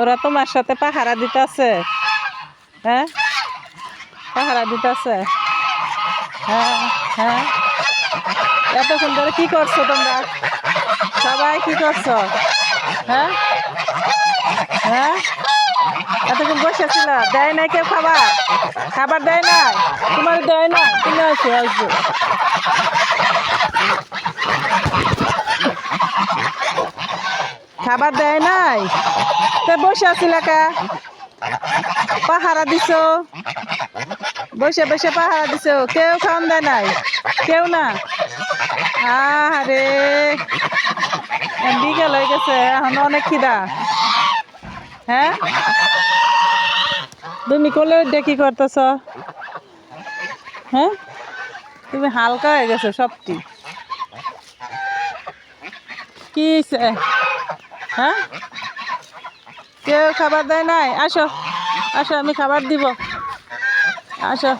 ওরা তোমার সাথে পাহারা দিতেছে। হ্যাঁ, পাহারা দিতেছে। হ্যাঁ হ্যাঁ, এতক্ষণ ধরে কি করছো তোমরা? সবাই কি করছো? হ্যাঁ হ্যাঁ, এতক্ষণ বসেছিল, দেয় নাই কেউ খাবার? খাবার দেয় নাই? তোমার দেয় না? তুমি আসো আসবো। খাবার দেয় নাই? তে বসে আছিল কা? পাহারা দিছো, বসে বসে পাহারা দিছো, কেউ খাওয়ান দেয় নাই? কেউ না? আরে বিকেল হয়ে গেছে, এখন অনেক খিদা। হ্যাঁ, তুমি কোলে উঠে কি করতেছ? হ্যাঁ, তুমি হালকা হয়ে গেছো সবটি। কি হইছে? হ্যাঁ, কেউ খাবার দেয় নাই? আসো আসো, আমি খাবার দিব, আসো।